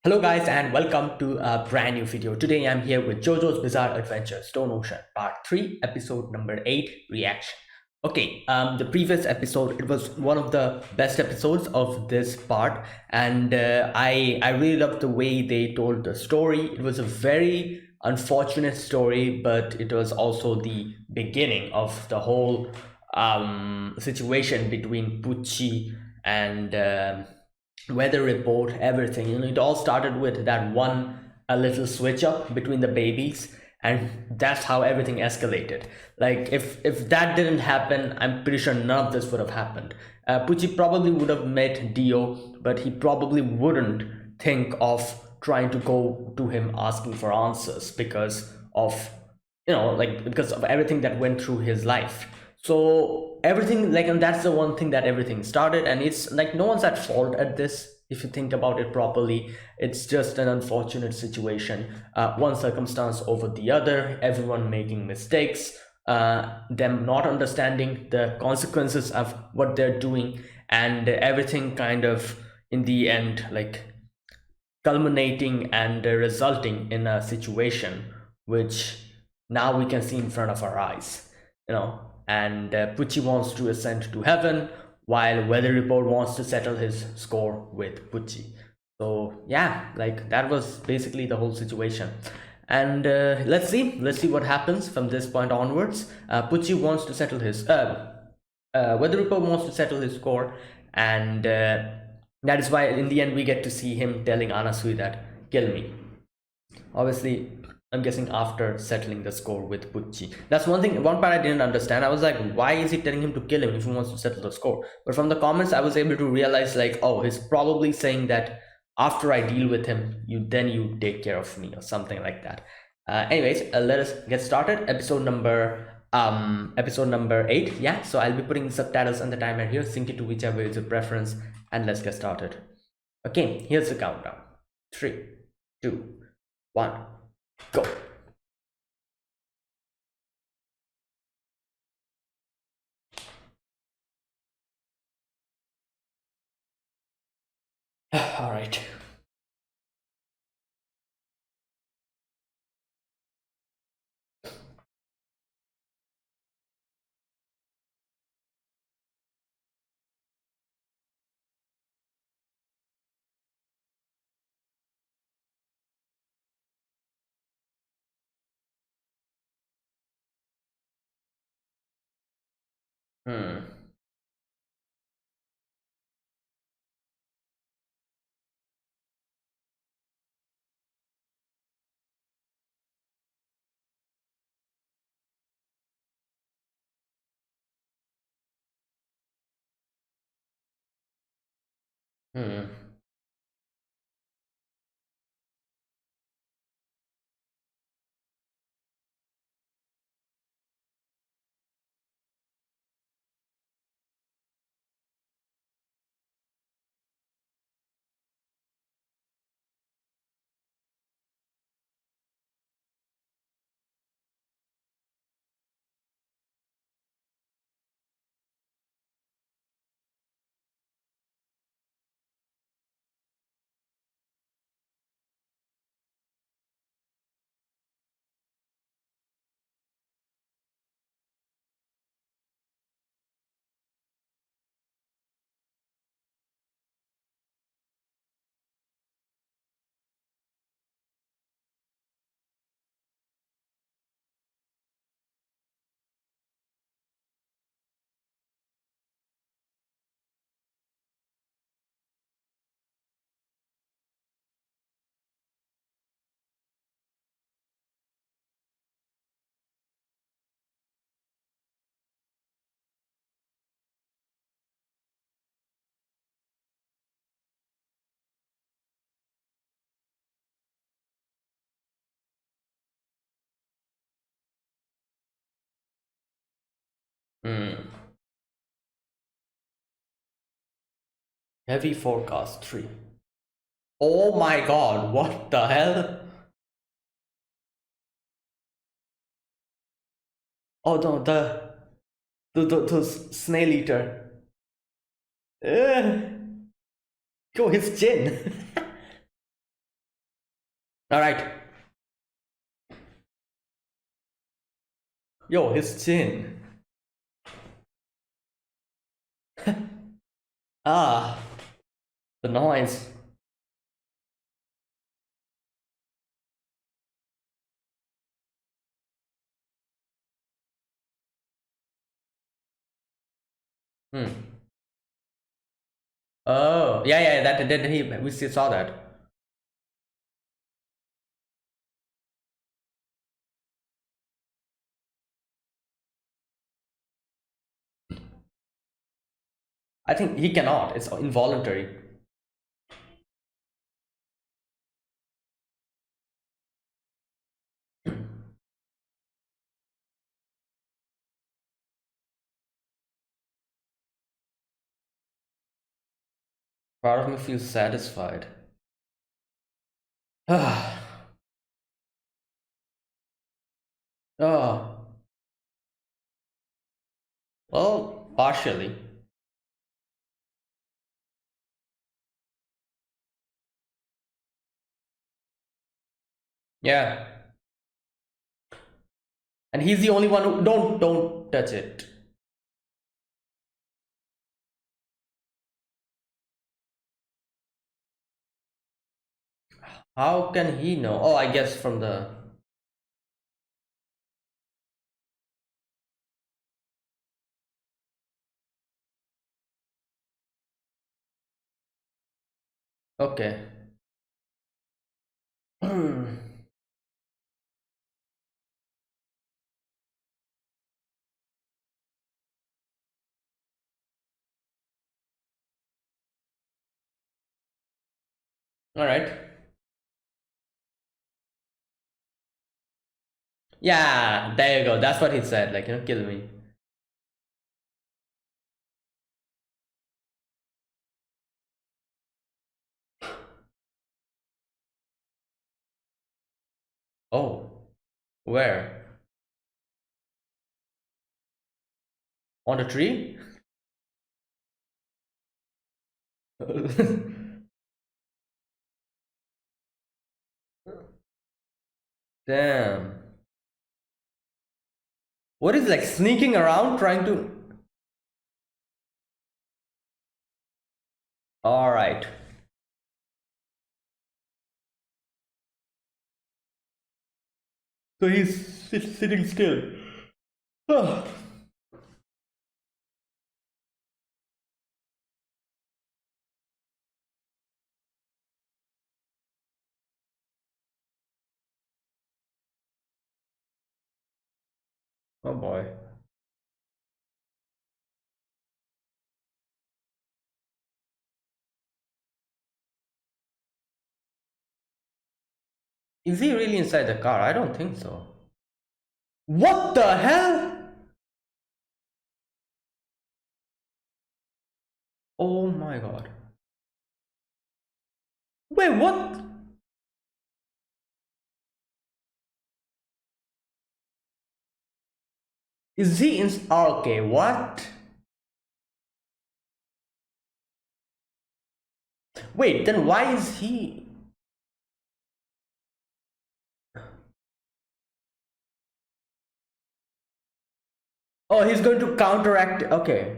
Hello guys and welcome to a brand new video. Today I'm here with JoJo's Bizarre Adventure Stone Ocean Part 3 episode number 8 reaction. Okay, the previous episode, it was one of the best episodes of this part, and I really loved the way they told the story. It was a very unfortunate story, but it was also the beginning of the whole situation between Pucci and weather report, everything. It all started with that one a little switch up between the babies, and that's how everything escalated. Like if that didn't happen, I'm pretty sure none of this would have happened. Pucci probably would have met Dio, but he probably wouldn't think of trying to go to him asking for answers because of like because of everything that went through his life. So everything, like, and that's the one thing that everything started, and it's like no one's at fault at this. If you think about it properly, it's just an unfortunate situation, one circumstance over the other, everyone making mistakes, them not understanding the consequences of what they're doing, and everything kind of in the end like culminating and resulting in a situation which now we can see in front of our eyes, and Pucci wants to ascend to heaven while Weather Report wants to settle his score with Pucci. So yeah, like that was basically the whole situation. And let's see what happens from this point onwards. Pucci wants to settle his Weather Report wants to settle his score, and that is why in the end we get to see him telling Anasui that kill me. Obviously, I'm guessing after settling the score with Pucci. That's one part I didn't understand. I was like, why is he telling him to kill him if he wants to settle the score? But from the comments, I was able to realize, like, oh, he's probably saying that after I deal with him, you take care of me or something like that. Anyways, let us get started. Episode number 8. Yeah, so I'll be putting the subtitles on the timer here. Sync it to whichever is your preference, and let's get started. Okay, here's the countdown. 3, 2, 1, go. All right. Hmm. Hmm. Hmm. Heavy forecast 3. Oh my god, what the hell? Oh no, the snail eater. Ugh. Go his chin. All right. Yo, his chin. Ah, the noise. Hmm. Oh, yeah, yeah, that he we still saw that. I think he cannot. It's involuntary. Part of me feels satisfied. Ah, oh, well, partially. Yeah, and he's the only one who don't touch it. How can he know? Oh, I guess from the. Okay. All right. Yeah, there you go. That's what he said. Like, kill me. Oh, where? On the tree? Damn. What is like sneaking around trying to. All right. So he's sitting still. Oh, oh boy. Is he really inside the car? I don't think so. What the hell? Oh my god. Wait, what? Is he in? Okay, what? Wait, then why is he? Oh, he's going to counteract. Okay.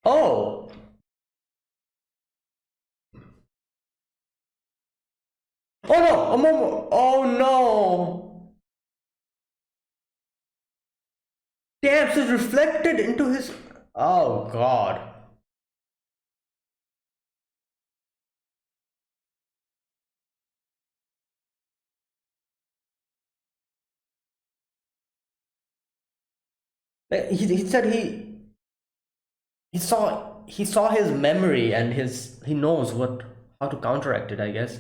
Oh. Oh no. Oh no. Damn, so it's reflected into his. Oh god. He said he saw his memory and he knows what how to counteract it, I guess.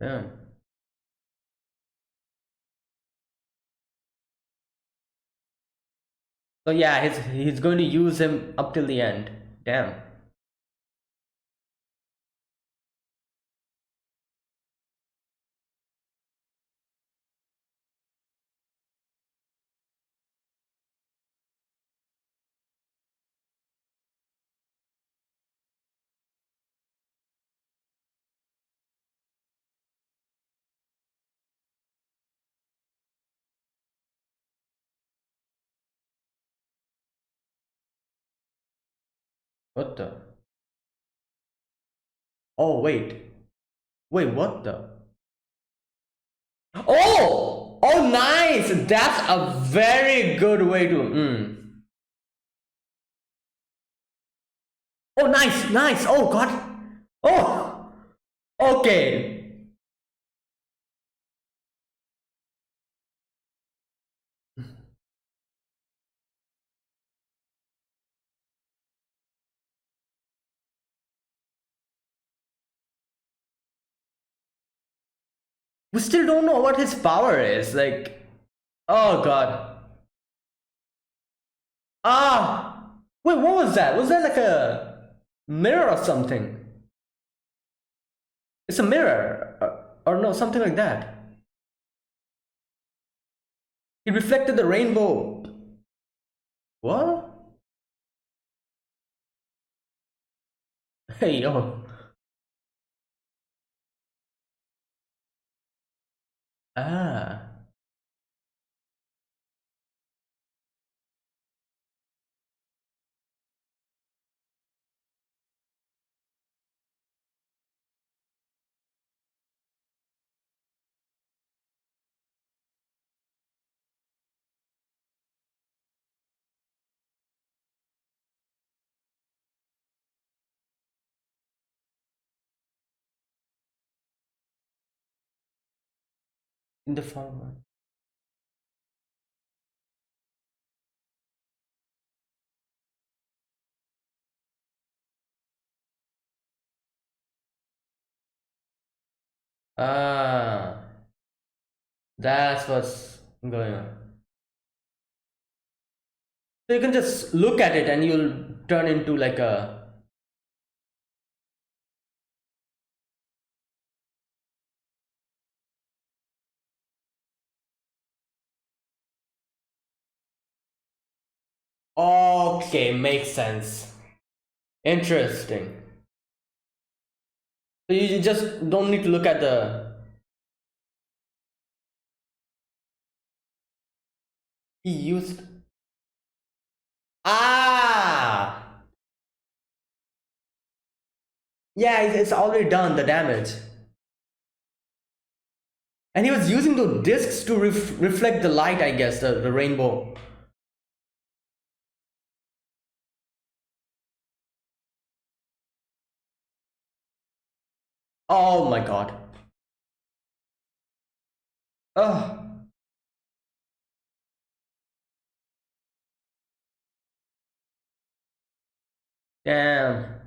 Yeah. So yeah, he's going to use him up till the end. Damn. What the? Oh, wait. Wait, what the? Oh! Oh, nice! That's a very good way to. Oh, nice, nice. Oh, God. Oh, okay. We still don't know what his power is. Like, oh, God. Ah! Wait, what was that? Was that like a mirror or something? It's a mirror. Or no, something like that. He reflected the rainbow. What? Hey, yo. Ah. In the form. Ah. That's what's going on. So you can just look at it and you'll turn into like a. Okay, makes sense. Interesting. So you just don't need to look at the. He used. Ah! Yeah, it's already done the damage. And he was using those discs to reflect the light, I guess, the rainbow. Oh my god. Oh, damn.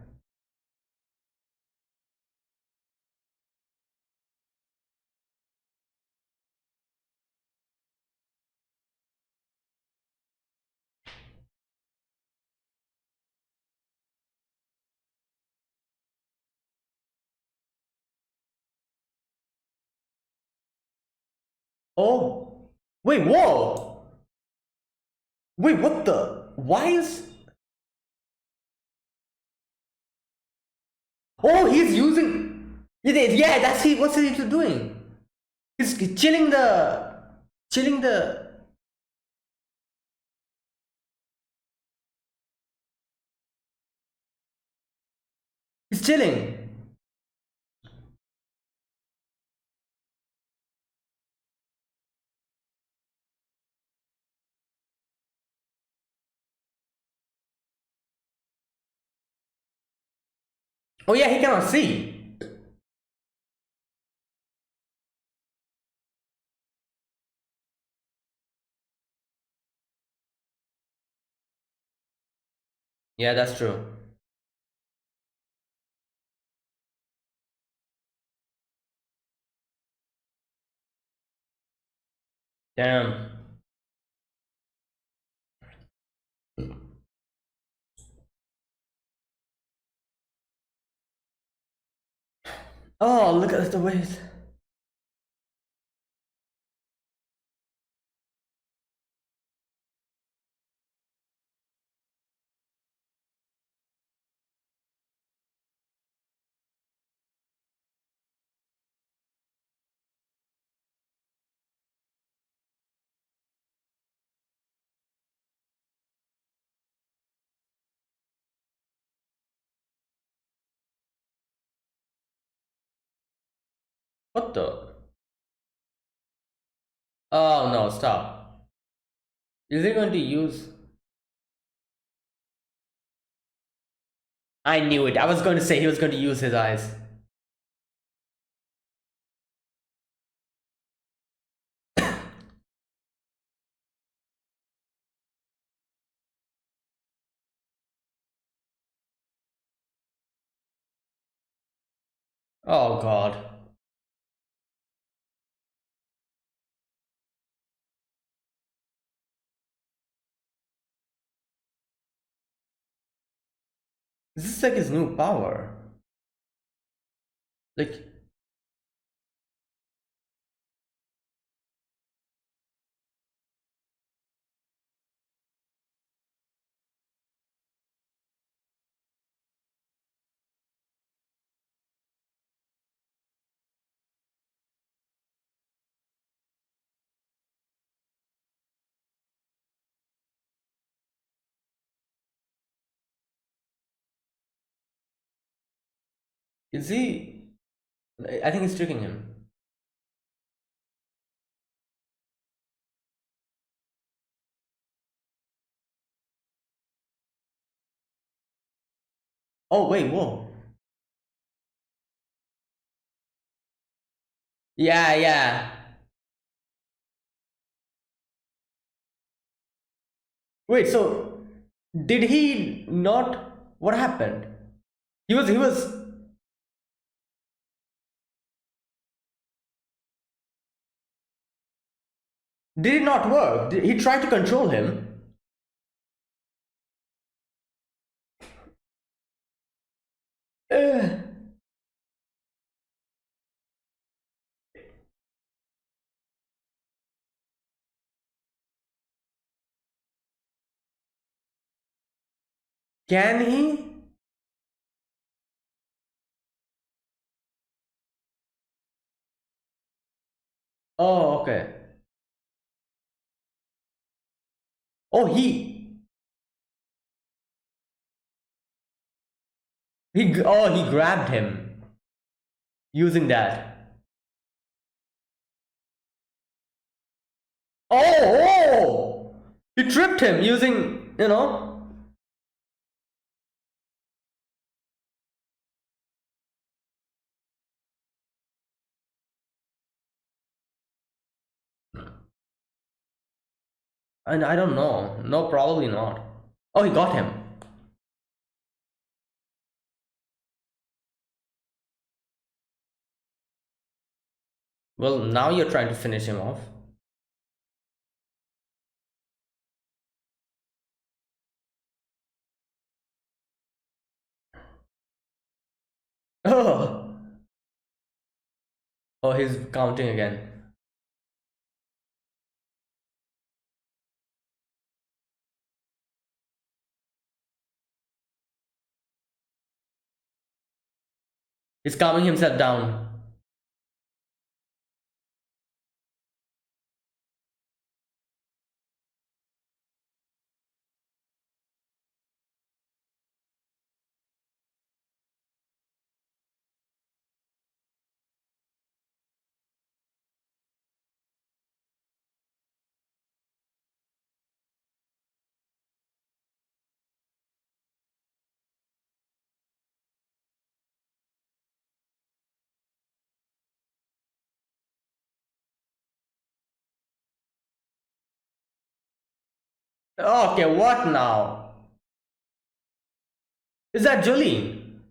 Oh, wait, whoa. Wait, what the? Why is. Oh, he's using. Yeah, that's he. What's he doing? He's chilling the. Chilling the. He's chilling. Oh, yeah, he cannot see. Yeah, that's true. Damn. Oh, look at the waves. What the? Oh no, stop. Is he going to use? I knew it. I was going to say he was going to use his eyes. Oh god. This is like his new power. Like, is he? I think he's tricking him. Oh wait, whoa. Yeah, yeah. Wait, so did he not? What happened? He was. Did it not work? He tried to control him. Uh, can he? Oh, okay. Oh, he grabbed him using that. Oh, he tripped him using. And I don't know. No, probably not. Oh, he got him. Well, now you're trying to finish him off. Oh, oh, he's counting again. He's calming himself down. Okay, what now? Is that Jolene?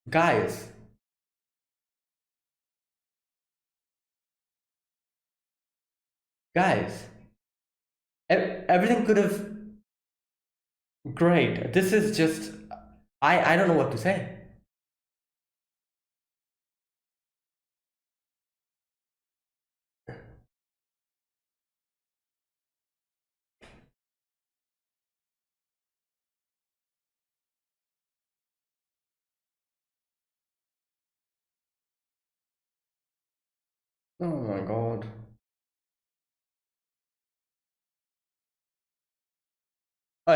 Guys, guys, everything could have. Great. This is just. I don't know what to say. Oh my god.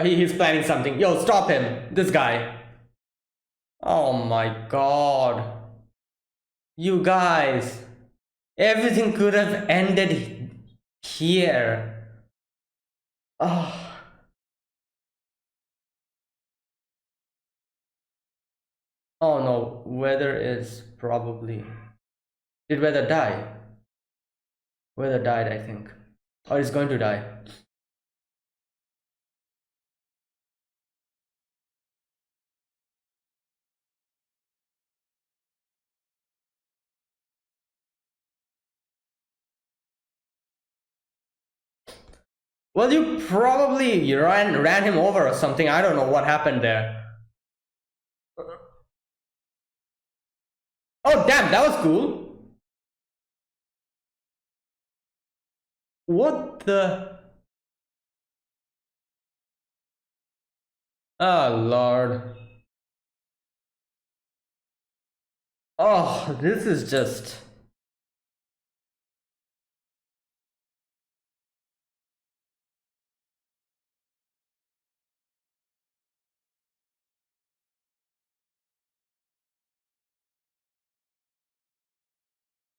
He's planning something. Yo, stop him. This guy. Oh my god. You guys. Everything could have ended here. Oh, oh no. Weather is probably. Did Weather die? Weather died, I think. Or is going to die. Well, you probably ran him over or something. I don't know what happened there. Oh, damn, that was cool. What the? Oh, Lord. Oh, this is just.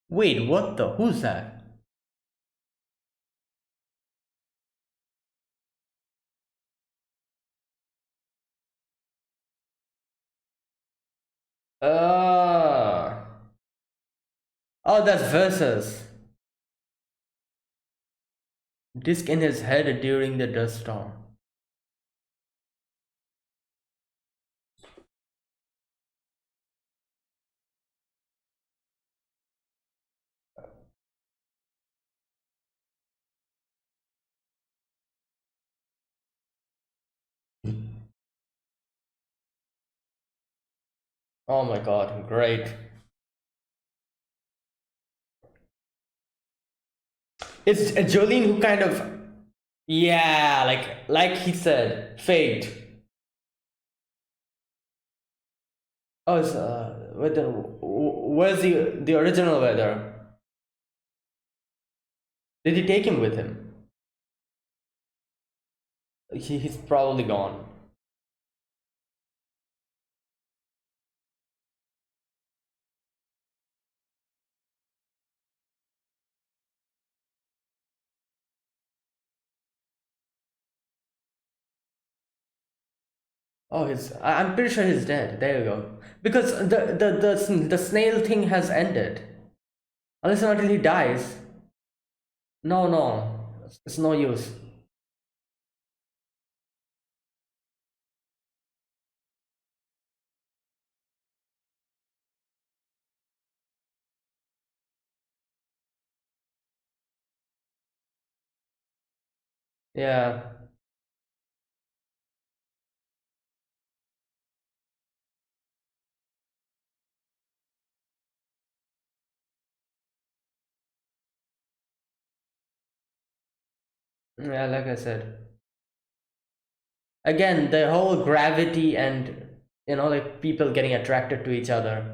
Wait, what the? Who's that? Uh. Oh, that's Versus. Disc in his head during the dust storm. Oh my god, great. It's Jolene who kind of. Yeah, like he said, fate. Oh, it's weather. Where's the original weather? Did he take him with him? He's probably gone. Oh, I'm pretty sure he's dead. There you go. Because the snail thing has ended. Unless and until he dies. No, no, it's no use. Yeah, yeah. Like I said, again, the whole gravity and like people getting attracted to each other.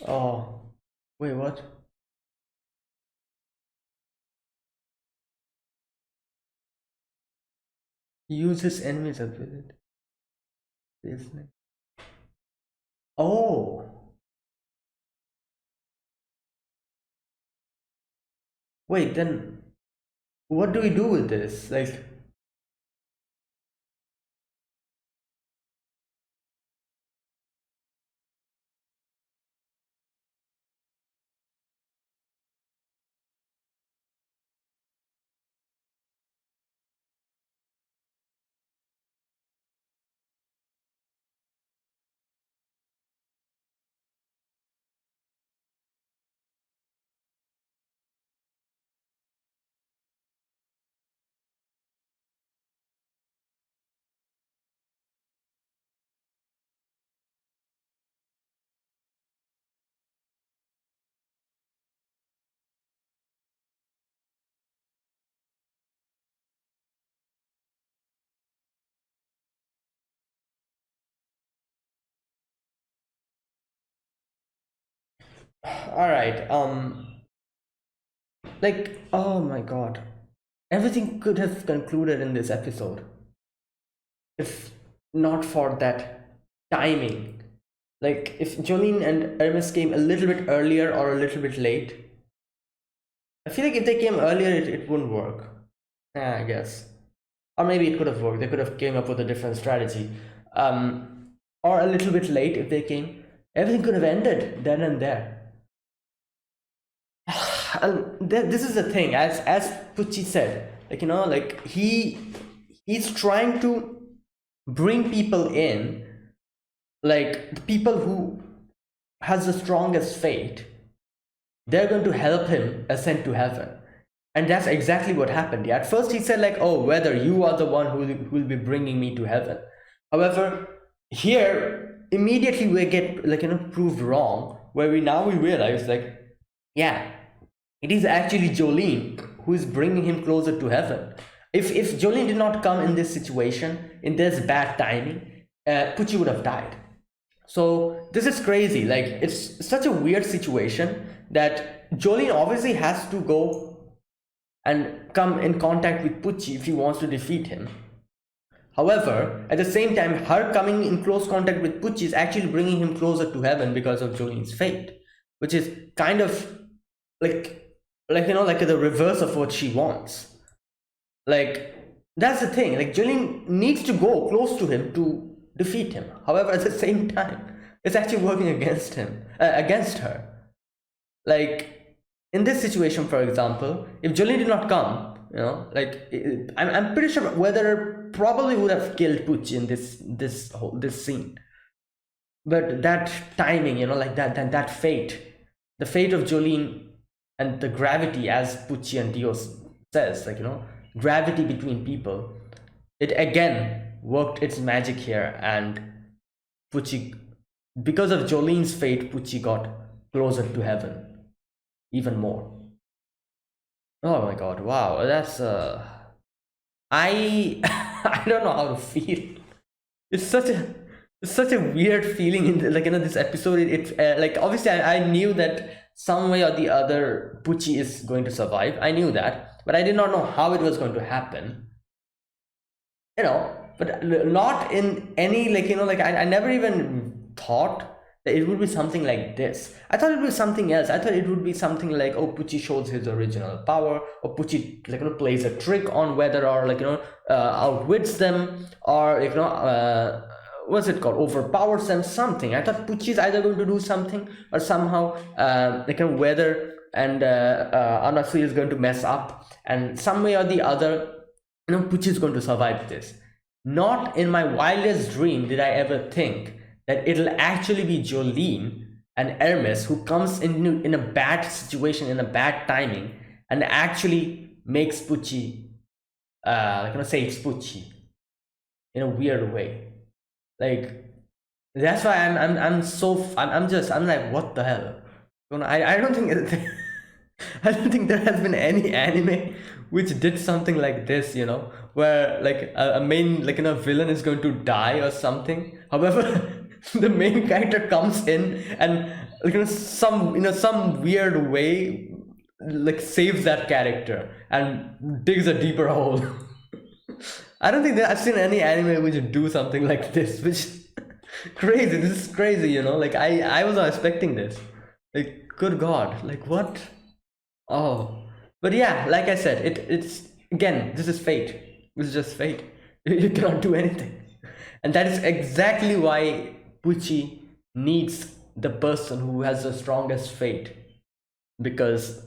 Oh, wait, what? Use his enemies as with it. Oh, wait, then what do we do with this? Like, all right. Like, oh my god, everything could have concluded in this episode if not for that timing. Like, if Jolene and Hermes came a little bit earlier or a little bit late, I feel like if they came earlier, it wouldn't work. Yeah, I guess. Or maybe it could have worked. They could have came up with a different strategy. Or a little bit late if they came. Everything could have ended then and there. And this is the thing, as Pucci said, like, like he's trying to bring people in, like the people who has the strongest fate. They're going to help him ascend to heaven. And that's exactly what happened. Yeah, at first he said like, oh, whether you are the one who will be bringing me to heaven. However, here immediately we get like, proved wrong, where we realize like, yeah, it is actually Jolene who is bringing him closer to heaven. If Jolene did not come in this situation, in this bad timing, Pucci would have died. So this is crazy. Like, it's such a weird situation that Jolene obviously has to go and come in contact with Pucci if he wants to defeat him. However, at the same time, her coming in close contact with Pucci is actually bringing him closer to heaven because of Jolene's fate, which is kind of like the reverse of what she wants. Like, that's the thing. Like, Jolene needs to go close to him to defeat him. However, at the same time, it's actually working against her. Like, in this situation, for example, if Jolene did not come, like, I'm pretty sure whether probably would have killed Pucci in this scene. But that timing, like that fate, the fate of Jolene and the gravity, as Pucci and Dios says, like, gravity between people, it again worked its magic here, and Pucci, because of Jolene's fate, Pucci got closer to heaven even more. Oh my god, wow, that's I I don't know how to feel. It's such a weird feeling in this episode. Like, obviously I knew that some way or the other Pucci is going to survive. I knew that, but I did not know how it was going to happen. But not in any I never even thought that it would be something like this. I thought it would be something else. I thought it would be something like, oh, Pucci shows his original power, or Pucci plays a trick on whether, or outwits them, or what's it called, overpowers them, something. I thought Pucci is either going to do something, or somehow Weather and Anasui is going to mess up, and some way or the other, Pucci is going to survive this. Not in my wildest dream did I ever think that it'll actually be Jolene and Hermes who comes in a bad situation, in a bad timing, and actually makes Pucci, saves Pucci in a weird way. Like, that's why I'm like, what the hell? I don't think I don't think there has been any anime which did something like this, where like a main villain is going to die or something. However, the main character comes in and some weird way saves that character and digs a deeper hole. I don't think that I've seen any anime which do something like this, which crazy. This is crazy, I was not expecting this. Like, good god, like, what? Oh, but yeah, like I said, it's again, this is fate. This is just fate. You cannot do anything, and that is exactly why Pucci needs the person who has the strongest fate, because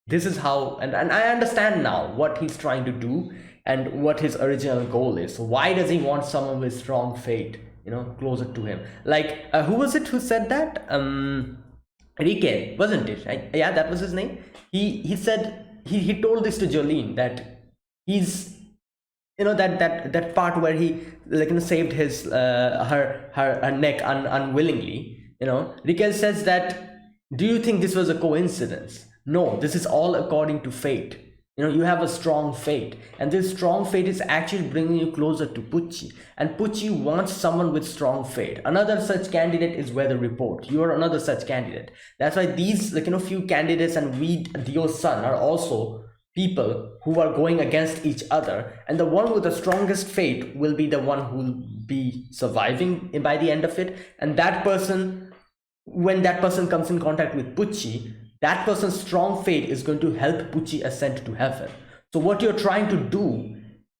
this is how, and I understand now what he's trying to do and what his original goal is. So why does he want someone with strong fate, closer to him? Like, who was it who said that? Rike, wasn't it? Yeah, that was his name. He said, he told this to Jolene, that he's, that part where he saved his her neck unwillingly. Rike says that, do you think this was a coincidence? No, this is all according to fate. You have a strong fate, and this strong fate is actually bringing you closer to Pucci, and Pucci wants someone with strong fate. Another such candidate is Weather Report. You are another such candidate. That's why these few candidates and we Dio's son are also people who are going against each other, and the one with the strongest fate will be the one who will be surviving by the end of it. And that person, when that person comes in contact with Pucci, that person's strong fate is going to help Pucci ascend to heaven. So what you're trying to do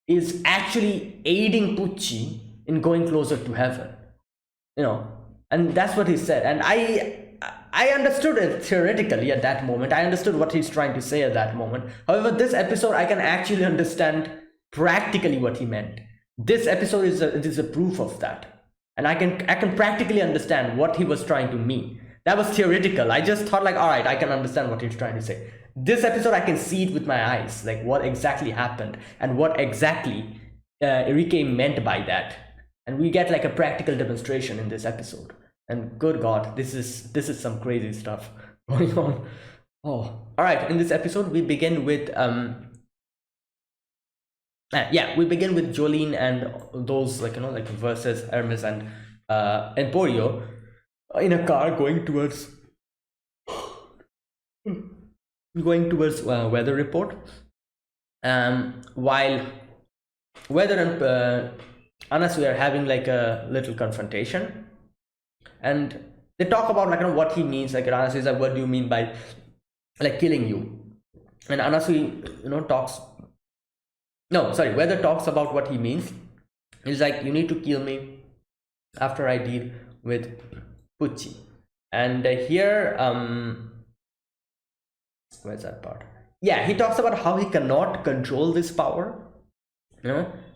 is actually aiding Pucci in going closer to heaven, and that's what he said. And I understood it theoretically at that moment. I understood what he's trying to say at that moment. However, this episode I can actually understand practically what he meant. This episode is a proof of that, and I can practically understand what he was trying to mean. That was theoretical. I just thought all right, I can understand what he's trying to say. This episode, I can see it with my eyes, what exactly happened and what exactly Enrique meant by that. And we get a practical demonstration in this episode. And good God, this is some crazy stuff going on. Oh, all right. In this episode, we begin with we begin with Jolene and those versus Hermes and Emporio in a car going towards Weather Report, while Weather and Anasui are having a little confrontation, and they talk about what he means. Anasui is what do you mean by killing you? And Anasui Weather talks about what he means. He's you need to kill me after I deal with Pucci. And here where's that part? Yeah, he talks about how he cannot control this power,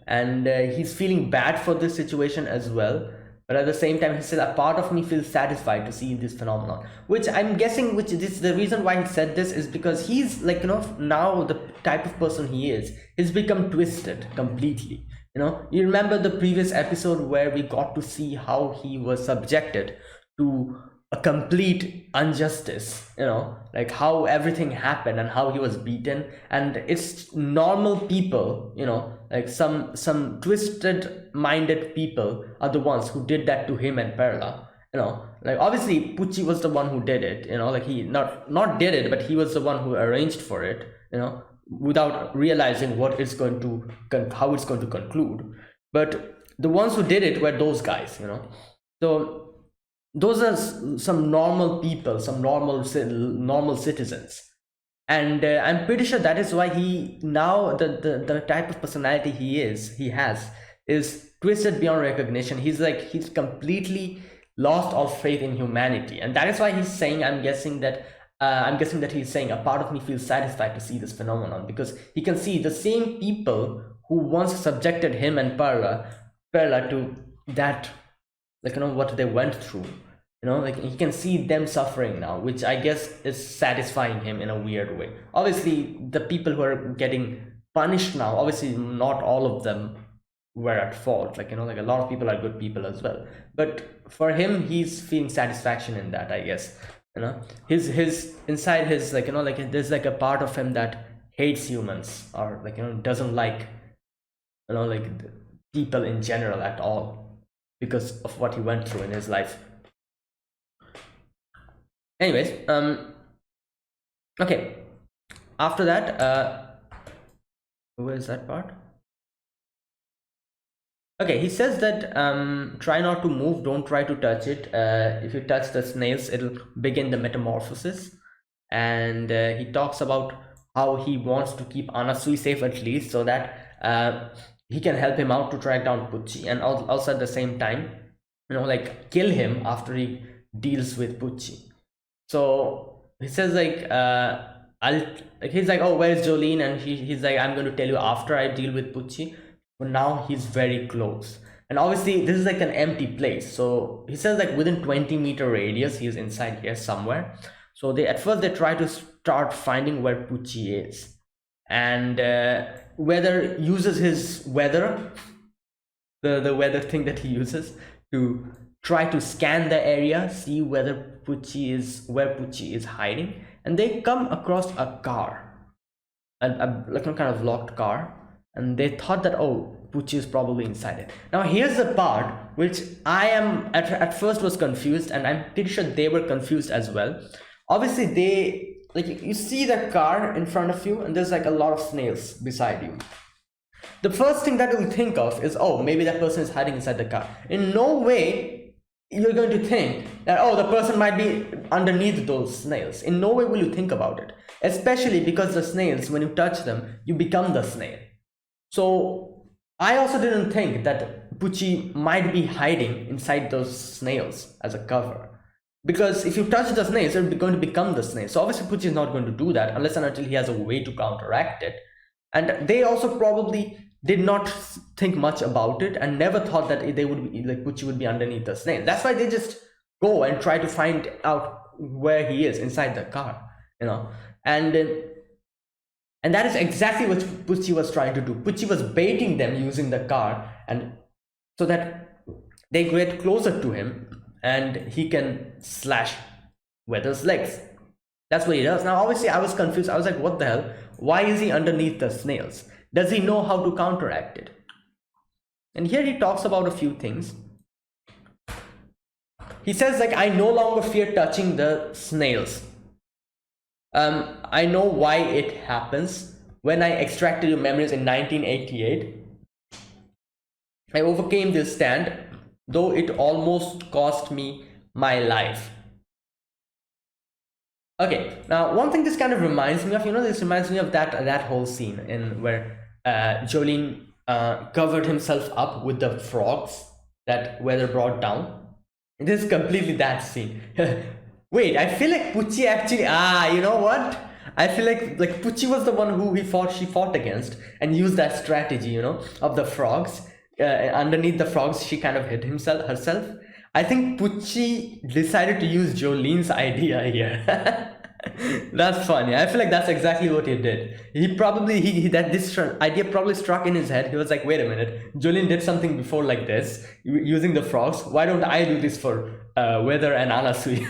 and he's feeling bad for this situation as well. But at the same time, he said, a part of me feels satisfied to see this phenomenon, which I'm guessing, which is the reason why he said this is because he's now the type of person he is, he's become twisted completely. You remember the previous episode where we got to see how he was subjected to a complete injustice, how everything happened and how he was beaten. And it's normal people, some twisted minded people are the ones who did that to him and Perla. Obviously Pucci was the one who did it, he not did it, but he was the one who arranged for it, without realizing how it's going to conclude. But the ones who did it were those guys, so those are some normal people, some normal citizens. And I'm pretty sure that is why he now the type of personality he has is twisted beyond recognition. He's completely lost all faith in humanity, and that is why he's saying, I'm guessing that he's saying, a part of me feels satisfied to see this phenomenon, because he can see the same people who once subjected him and Perla to that, what they went through, he can see them suffering now, which I guess is satisfying him in a weird way. Obviously the people who are getting punished now, obviously not all of them were at fault, a lot of people are good people as well, but for him, he's feeling satisfaction in that, I guess. His inside his there's a part of him that hates humans, or doesn't like people in general at all, because of what he went through in his life. Anyways, okay, after that, where is that part? Okay, he says that try not to move, don't try to touch it. If you touch the snails, it'll begin the metamorphosis. And he talks about how he wants to keep Anasui safe, at least, so that he can help him out to track down Pucci, and also at the same time, kill him after he deals with Pucci. So he says he's oh, where's Jolene? And he's I'm going to tell you after I deal with Pucci. But now he's very close, and obviously this is an empty place. So he says within 20-meter radius, he is inside here somewhere. So at first they try to start finding where Pucci is, and Weather uses his weather, the weather thing that he uses to try to scan the area, see where Pucci is hiding, and they come across a car. like a kind of locked car, and they thought that, oh, Pucci is probably inside it. Now here's the part which I am at first was confused, and I'm pretty sure they were confused as well. Obviously, they like you see the car in front of you, and there's like a lot of snails beside you. The first thing that you'll think of is, oh, maybe that person is hiding inside the car. In no way you're going to think that, oh, the person might be underneath those snails. In no way will you think about it, especially because the snails, when you touch them, you become the snail. So I also didn't think that Pucci might be hiding inside those snails as a cover, because if you touch the snails, you're going to become the snail. So obviously Pucci is not going to do that unless and until he has a way to counteract it. And they also probably did not think much about it and never thought that they would be like Pucci would be underneath the snail. That's why they just go and try to find out where he is inside the car, and that is exactly what Pucci was trying to do. Pucci was baiting them using the car, and so that they get closer to him and he can slash Weather's legs. That's what he does. Now obviously I was confused. I was like, what the hell? Why is he underneath the snails? Does he know how to counteract it? And here he talks about a few things. He says, like, I no longer fear touching the snails. I know why it happens. When I extracted your memories in 1988, I overcame this stand, though it almost cost me my life. Okay, now one thing this kind of reminds me of, this reminds me of that whole scene in where Jolene covered himself up with the frogs that Weather brought down. It is completely that scene. Wait, I feel like Pucci actually, you know what? I feel like Pucci was the one who she fought against and used that strategy, of the frogs. Underneath the frogs, she kind of hid herself. I think Pucci decided to use Jolene's idea here. That's funny. I feel like that's exactly what he did. He probably this idea probably struck in his head. He was like, wait a minute, Jolene did something before like this using the frogs. Why don't I do this for Weather and Anasui?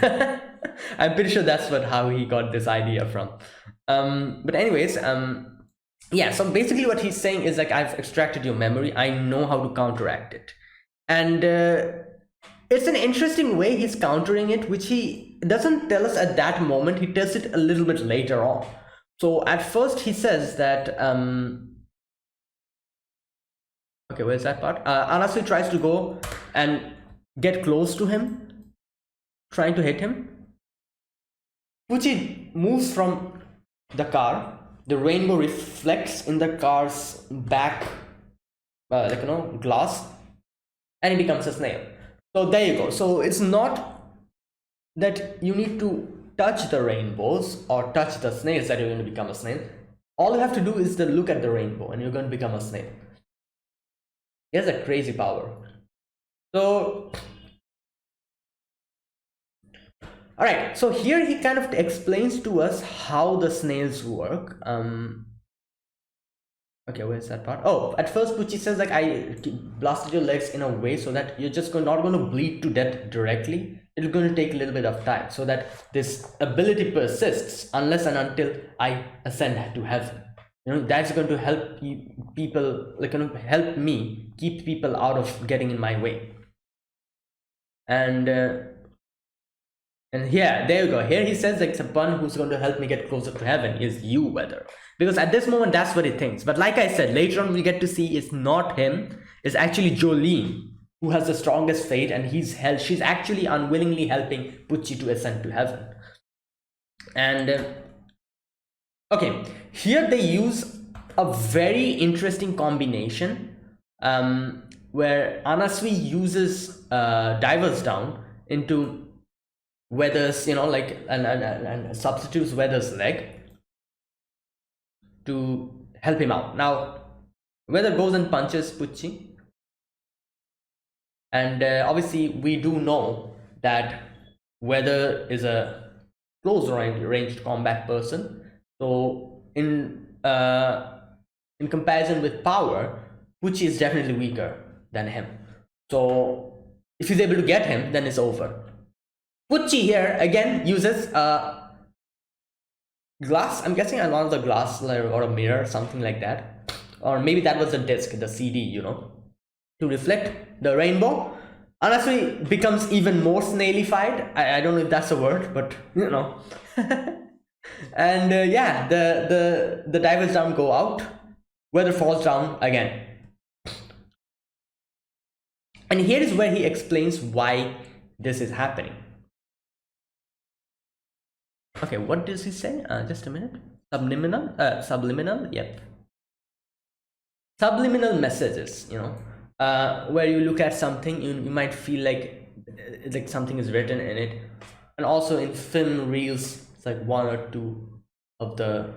I'm pretty sure that's how he got this idea from. But anyways, yeah, so basically what he's saying is like, I've extracted your memory. I know how to counteract it. And it's an interesting way he's countering it, which he doesn't tell us at that moment. He tells it a little bit later on. So at first he says that, okay, where's that part? Anasui tries to go and get close to him, trying to hit him. Pucci moves from the car. The rainbow reflects in the car's back, glass, and he becomes a snail. So there you go. So it's not that you need to touch the rainbows or touch the snails that you're going to become a snail. All you have to do is to look at the rainbow and you're going to become a snail. He has a crazy power. So, all right. So here he kind of explains to us how the snails work. Okay, where's that part? Oh, at first Pucci says like, I blasted your legs in a way so that you're just not going to bleed to death directly. It's going to take a little bit of time so that this ability persists unless and until I ascend to heaven. That's going to help people, help me keep people out of getting in my way. And yeah, there you go. Here he says like, the one who's going to help me get closer to heaven is you, Weather. Because at this moment, that's what he thinks. But like I said, later on we get to see it's not him. It's actually Jolene who has the strongest fate, and she's actually unwillingly helping Pucci to ascend to heaven. And okay, here they use a very interesting combination where Anasui uses Divers Down into Weather's, and substitutes Weather's leg to help him out. Now, Weather goes and punches Pucci. And obviously, we do know that Weather is a close ranged combat person. So, in comparison with power, Pucci is definitely weaker than him. So, if he's able to get him, then it's over. Pucci here again uses glass, I'm guessing, and one of the glass or a mirror, something like that, or maybe that was the disc, the CD, to reflect the rainbow. Honestly, becomes even more snailified. I don't know if that's a word, but and yeah, the divers down go out, weather falls down again. And here is where he explains why this is happening. Okay, what does he say? Just a minute. Subliminal, yep. Subliminal messages, where you look at something, you might feel like something is written in it. And also in film reels, it's like one or two of the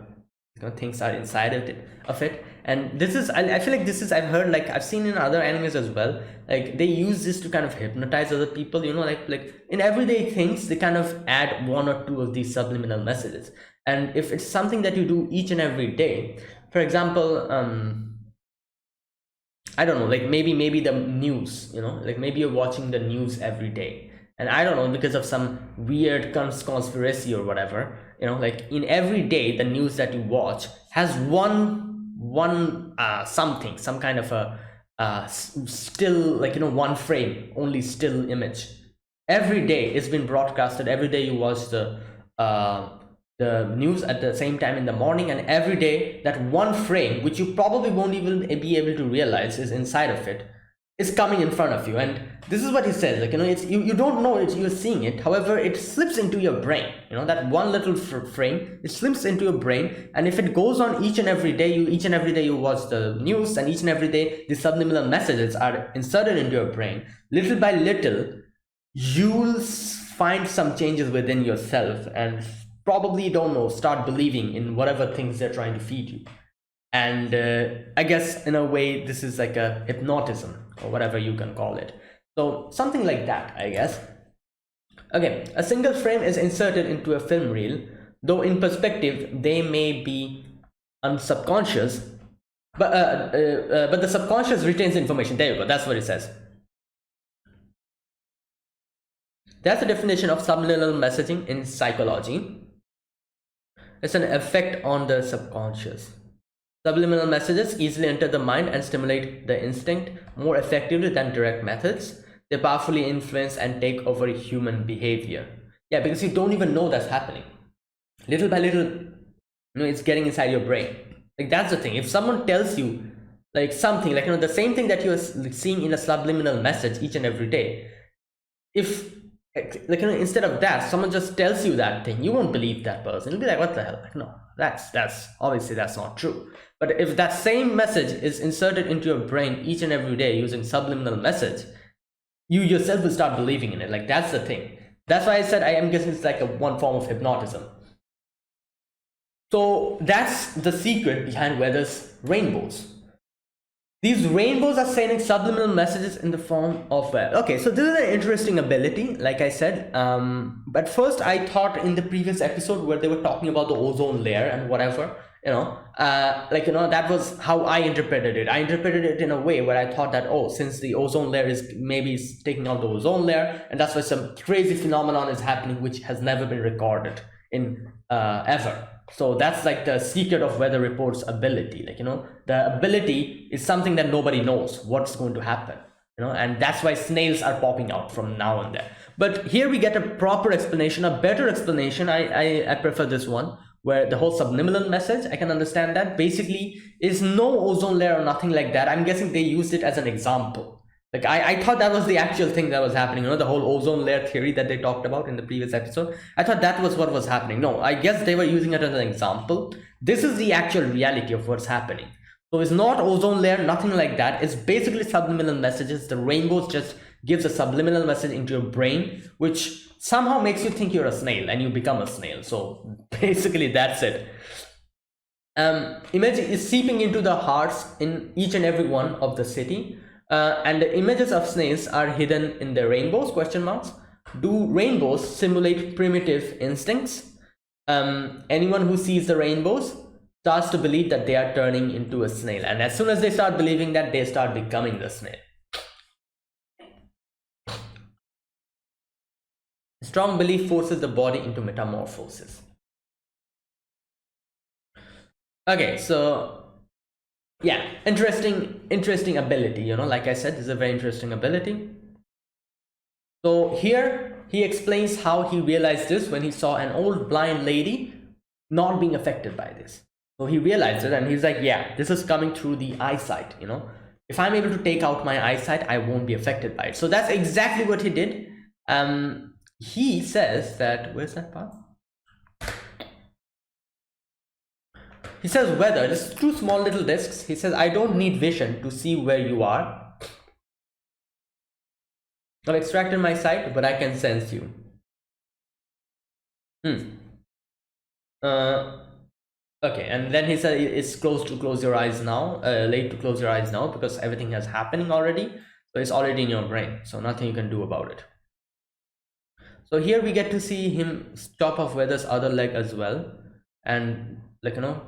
things are inside of it. And this is, I feel like this is, I've heard, like I've seen in other animes as well, like they use this to kind of hypnotize other people, like in everyday things they kind of add one or two of these subliminal messages. And if it's something that you do each and every day, for example, I don't know, like maybe the news, like maybe you're watching the news every day, and I don't know, because of some weird conspiracy or whatever, like in every day the news that you watch has one something, some kind of a still, like one frame, only still image. Every day it's been broadcasted. Every day you watch the news at the same time in the morning, and every day that one frame, which you probably won't even be able to realize is inside of it, is coming in front of you. And this is what he says, like it's you don't know it, you're seeing it, however it slips into your brain, that one little frame, it slips into your brain. And if it goes on each and every day, you watch the news, and each and every day the subliminal messages are inserted into your brain, little by little you'll find some changes within yourself, and probably, don't know, start believing in whatever things they're trying to feed you. And I guess in a way this is like a hypnotism, or whatever you can call it. So something like that, I guess. Okay, a single frame is inserted into a film reel, though in perspective they may be unsubconscious, but the subconscious retains information. There you go, that's what it says. That's the definition of subliminal messaging in psychology. It's an effect on the subconscious. Subliminal messages easily enter the mind and stimulate the instinct more effectively than direct methods. They powerfully influence and take over human behavior. Yeah, because you don't even know that's happening. Little by little, it's getting inside your brain. Like, that's the thing. If someone tells you like something, like the same thing that you're seeing in a subliminal message each and every day, if like instead of that someone just tells you that thing, you won't believe that person. You'll be like, what the hell? Like, no, that's obviously that's not true. But if that same message is inserted into your brain each and every day using subliminal message, you yourself will start believing in it. Like, that's the thing. That's why I said I am guessing it's like one form of hypnotism. So that's the secret behind weather's rainbows. These rainbows are sending subliminal messages in the form of weather. Okay, so this is an interesting ability, like I said. But first, I thought in the previous episode where they were talking about the ozone layer and whatever, that was how I interpreted it. I interpreted it in a way where I thought that, oh, since the ozone layer is maybe taking out the ozone layer, and that's why some crazy phenomenon is happening which has never been recorded in ever. So that's like the secret of weather report's ability. Like, the ability is something that nobody knows what's going to happen, and that's why snails are popping out from now and then. But here we get a proper explanation, a better explanation. I prefer this one, where the whole subliminal message, I can understand that basically is no ozone layer or nothing like that. I'm guessing they used it as an example. Like, I thought that was the actual thing that was happening, the whole ozone layer theory that they talked about in the previous episode. I thought that was what was happening. No, I guess they were using it as an example. This is the actual reality of what's happening. So it's not ozone layer, nothing like that. It's basically subliminal messages. The rainbows just gives a subliminal message into your brain, which somehow makes you think you're a snail and you become a snail. So basically that's it. Image is seeping into the hearts in each and every one of the city. And the images of snails are hidden in the rainbows, question marks. Do rainbows simulate primitive instincts? Anyone who sees the rainbows starts to believe that they are turning into a snail. And as soon as they start believing that, they start becoming the snail. Strong belief forces the body into metamorphosis. Okay, so yeah, interesting ability, you know, like I said, this is a very interesting ability. So here he explains how he realized this when he saw an old blind lady not being affected by this. So he realized it and he's like, yeah, this is coming through the eyesight, you know. If I'm able to take out my eyesight, I won't be affected by it. So that's exactly what he did. He says that, where's that part? He says weather, just two small little discs. He says, I don't need vision to see where you are. I've extracted my sight, but I can sense you. Okay, and then he said it's close to close your eyes now, late to close your eyes now because everything is happening already. So it's already in your brain. So nothing you can do about it. So here we get to see him chop off Weather's other leg as well. And like, you know,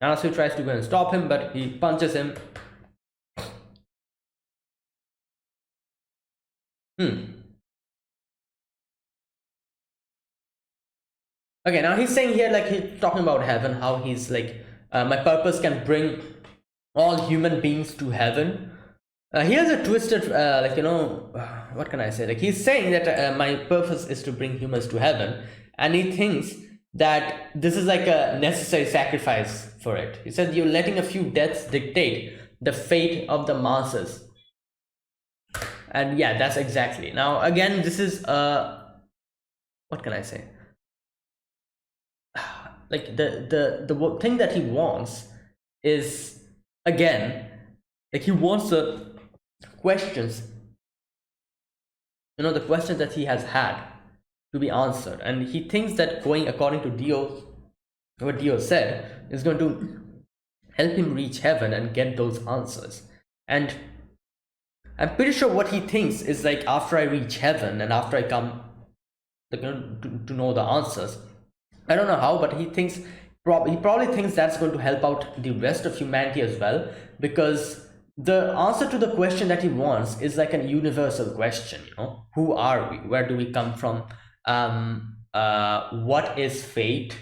Nanasu tries to go and stop him, but he punches him. Okay, now he's saying here, like, he's talking about heaven, how he's like, my purpose can bring all human beings to heaven. He has a twisted, like, you know, what can I say? Like, he's saying that my purpose is to bring humans to heaven, and he thinks that this is like a necessary sacrifice for it. He said, you're letting a few deaths dictate the fate of the masses. And yeah, that's exactly. Now, again, this is, what can I say? Like the thing that he wants is, again, like he wants the questions, you know, the questions that he has had to be answered, and he thinks that going according to Dio, what Dio said, is going to help him reach heaven and get those answers. And I'm pretty sure what he thinks is like, after I reach heaven and after I come, like, you know, to know the answers, I don't know how, but he thinks, he probably thinks that's going to help out the rest of humanity as well, because the answer to the question that he wants is like a universal question, you know, who are we, where do we come from, what is fate,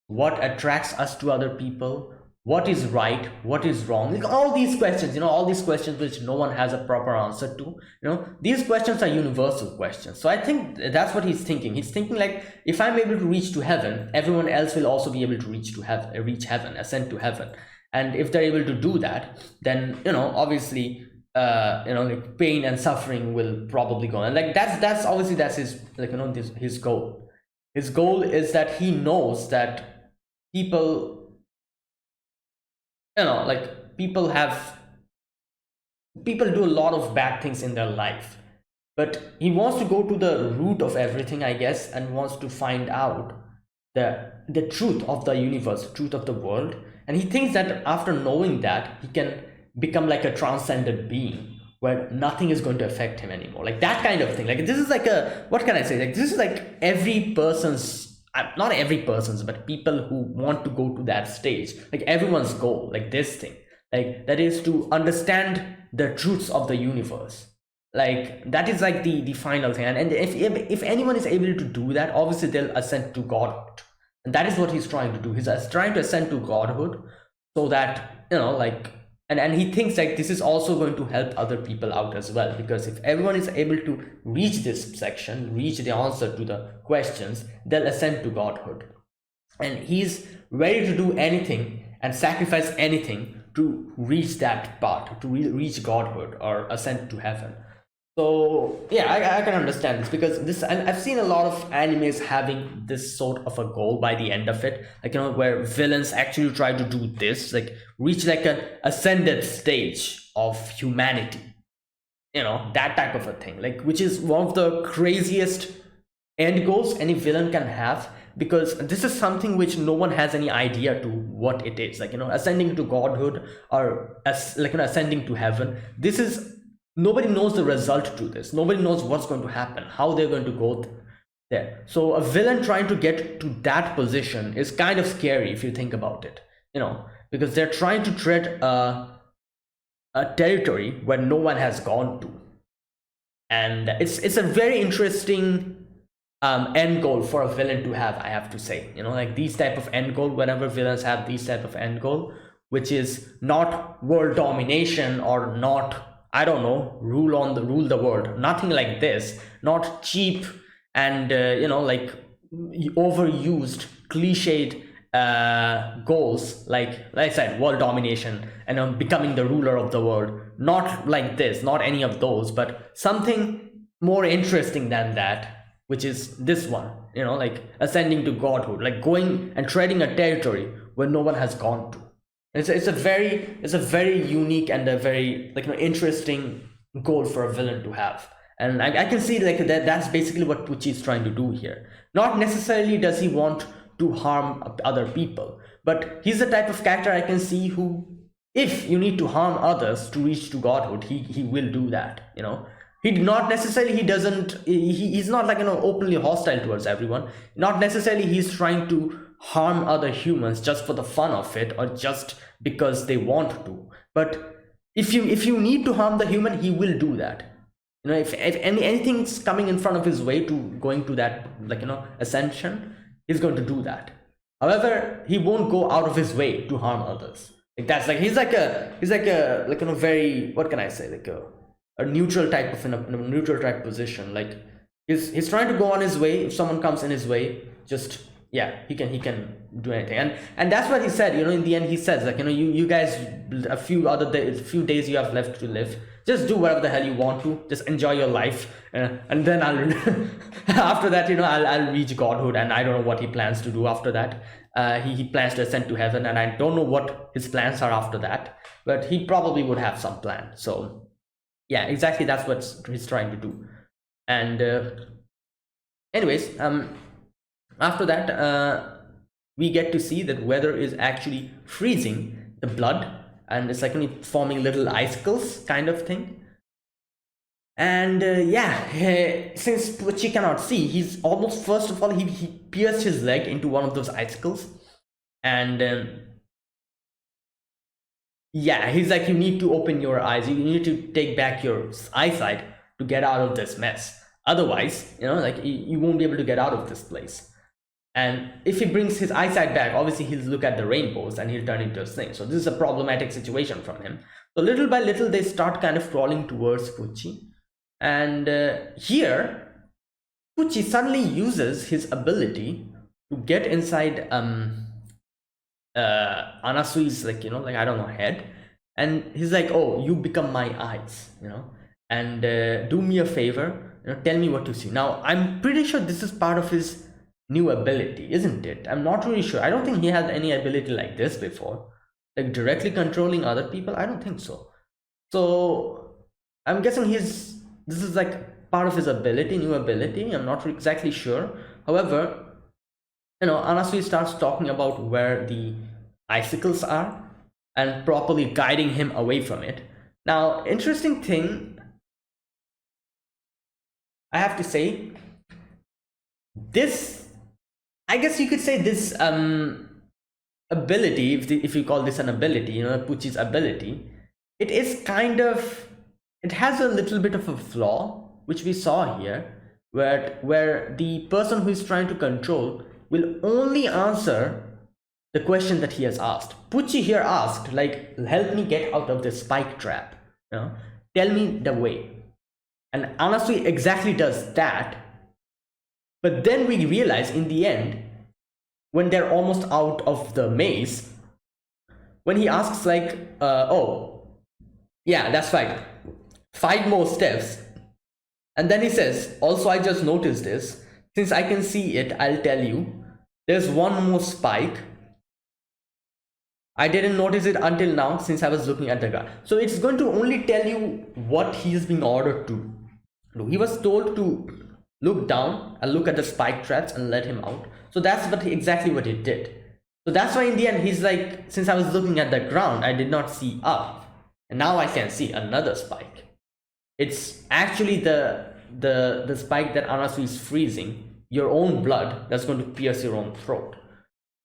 what attracts us to other people, what is right, what is wrong, like all these questions, you know, all these questions which no one has a proper answer to, you know, these questions are universal questions. So I think that's what he's thinking. He's thinking like, if I'm able to reach to heaven, everyone else will also be able to reach heaven, ascend to heaven. And if they're able to do that, then, you know, obviously, you know, like pain and suffering will probably go, and like that's obviously, that's his, like, you know, his goal. His goal is that he knows that people, you know, like people do a lot of bad things in their life, but he wants to go to the root of everything, I guess, and wants to find out the truth of the universe, the truth of the world. And he thinks that after knowing that, he can become like a transcendent being where nothing is going to affect him anymore, like that kind of thing. Like, this is like a, what can I say, like this is like every person's, not every person's, but people who want to go to that stage, like everyone's goal, like this thing, like that is to understand the truths of the universe. Like that is like the final thing. And if anyone is able to do that, obviously they'll ascend to godhood, and that is what he's trying to do. He's trying to ascend to godhood, so that, you know, like, and he thinks like this is also going to help other people out as well, because if everyone is able to reach this section, reach the answer to the questions, they'll ascend to godhood. And he's ready to do anything and sacrifice anything to reach that part, to reach godhood or ascend to heaven. So yeah, I can understand this, because this, and I've seen a lot of animes having this sort of a goal by the end of it, like, you know, where villains actually try to do this, like reach like an ascended stage of humanity, you know, that type of a thing, like, which is one of the craziest end goals any villain can have, because this is something which no one has any idea to what it is, like, you know, ascending to godhood, or as, like, you know, ascending to heaven. This is, nobody knows the result to this, nobody knows what's going to happen, how they're going to go there. So a villain trying to get to that position is kind of scary if you think about it, you know, because they're trying to tread a territory where no one has gone to. And it's a very interesting end goal for a villain to have, I have to say. Like these type of end goal, whenever villains have these type of end goal, which is not world domination or not, I don't know, rule the world, nothing like this, not cheap and like overused cliched goals, like I said, world domination and becoming the ruler of the world. Not like this, not any of those, but something more interesting than that, which is this one, like ascending to godhood, like going and treading a territory where no one has gone to. It's a very unique and a very interesting goal for a villain to have. And I can see like that's basically what Pucci is trying to do here. Not necessarily does he want to harm other people, but he's the type of character I can see who, if you need to harm others to reach to godhood, he will do that. He not necessarily, he's not like openly hostile towards everyone. Not necessarily he's trying to harm other humans just for the fun of it or just because they want to. But if you need to harm the human, he will do that. If anything's coming in front of his way to going to that ascension, he's going to do that. However, he won't go out of his way to harm others. Like that's like he's like a very, what can I say, like a neutral type of in a neutral type position. Like he's trying to go on his way. If someone comes in his way, just he can do anything. And that's what he said. In the end, he says like you guys, a few days you have left to live. Just do whatever the hell you want to. Just enjoy your life, and then I'll after that I'll reach godhood, and I don't know what he plans to do after that. He plans to ascend to heaven, and I don't know what his plans are after that, but he probably would have some plan. So yeah, exactly, that's what he's trying to do. And anyways, after that we get to see that weather is actually freezing the blood, and it's like forming little icicles kind of thing. And since Pucci cannot see, he's almost, first of all, he pierced his leg into one of those icicles. And he's like, you need to open your eyes, you need to take back your eyesight to get out of this mess. Otherwise, like you won't be able to get out of this place. And if he brings his eyesight back, obviously he'll look at the rainbows and he'll turn into a snake. So this is a problematic situation from him. So little by little, they start kind of crawling towards Pucci. And here, Pucci suddenly uses his ability to get inside Anasui's I don't know, head. And he's like, oh, you become my eyes, and do me a favor, tell me what to see. Now, I'm pretty sure this is part of his new ability, isn't it? I'm not really sure. I don't think he had any ability like this before, like directly controlling other people. I don't think so. So I'm guessing this is like part of his ability, new ability. I'm not exactly sure. However, Anasui starts talking about where the icicles are and properly guiding him away from it. Now, interesting thing, I have to say, this, I guess you could say this ability, if you call this an ability, Pucci's ability, it is kind of, it has a little bit of a flaw, which we saw here, where the person who is trying to control will only answer the question that he has asked. Pucci here asked, like, help me get out of this spike trap, tell me the way. And Anasui exactly does that. But then we realize in the end, when they're almost out of the maze, when he asks like, oh, yeah, that's right, 5 more steps. And then he says, also, I just noticed this. Since I can see it, I'll tell you. There's 1 more spike. I didn't notice it until now since I was looking at the guy. So it's going to only tell you what he's being ordered to do. He was told to look down and look at the spike traps and let him out. So that's exactly what he did. So that's why in the end he's like, since I was looking at the ground, I did not see up. And now I can see another spike. It's actually the spike that Anasui is freezing, your own blood that's going to pierce your own throat.